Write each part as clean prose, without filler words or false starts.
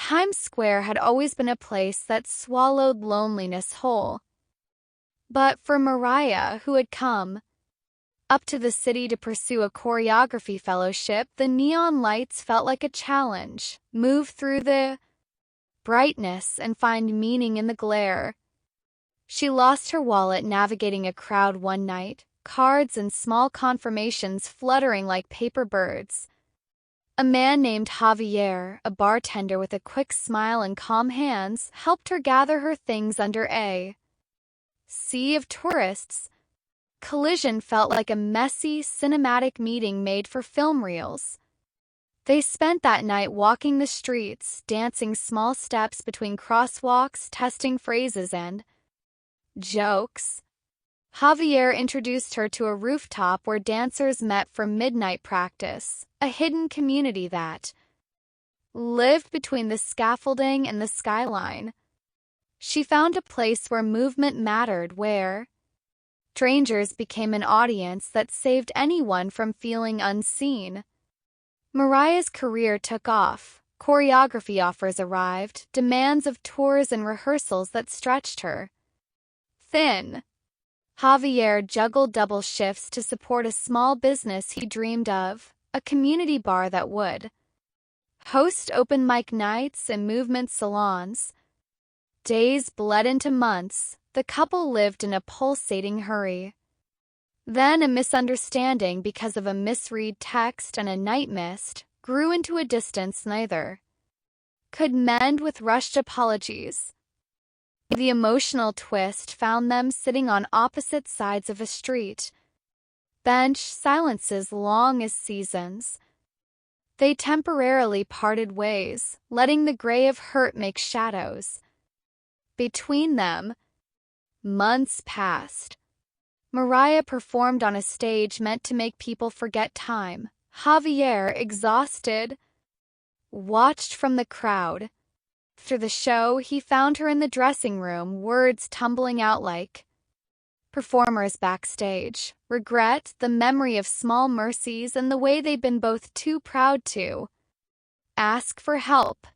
Times Square had always been a place that swallowed loneliness whole. But for Mariah, who had come up to the city to pursue a choreography fellowship, the neon lights felt like a challenge. Move through the brightness and find meaning in the glare. She lost her wallet navigating a crowd one night, cards and small confirmations fluttering like paper birds. A man named Javier, a bartender with a quick smile and calm hands, helped her gather her things under a sea of tourists. Collision felt like a messy, cinematic meeting made for film reels. They spent that night walking the streets, dancing small steps between crosswalks, testing phrases and jokes. Javier introduced her to a rooftop where dancers met for midnight practice, a hidden community that lived between the scaffolding and the skyline. She found a place where movement mattered, where strangers became an audience that saved anyone from feeling unseen. Mariah's career took off. Choreography offers arrived, demands of tours and rehearsals that stretched her thin. Javier juggled double shifts to support a small business he dreamed of, a community bar that would host open mic nights and movement salons. Days bled into months. The couple lived in a pulsating hurry. Then a misunderstanding because of a misread text and a night mist grew into a distance neither could mend with rushed apologies. The emotional twist found them sitting on opposite sides of a street bench, silences long as seasons. They temporarily parted ways, letting the gray of hurt make shadows. Between them, months passed. Mariah performed on a stage meant to make people forget time. Javier, exhausted, watched from the crowd. After the show, he found her in the dressing room, words tumbling out like performers backstage. Regret, the memory of small mercies, and the way they'd been both too proud to ask for help.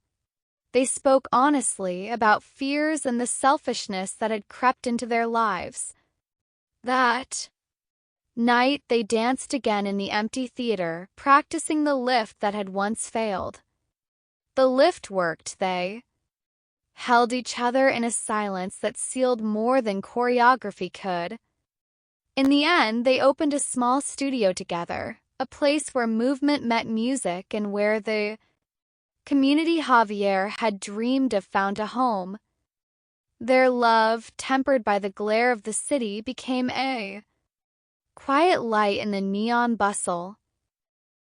They spoke honestly about fears and the selfishness that had crept into their lives. That night, they danced again in the empty theater, practicing the lift that had once failed. The lift worked. They held each other in a silence that sealed more than choreography could. In the end, they opened a small studio together, a place where movement met music and where the community Javier had dreamed of found a home. Their love, tempered by the glare of the city, became a quiet light in the neon bustle.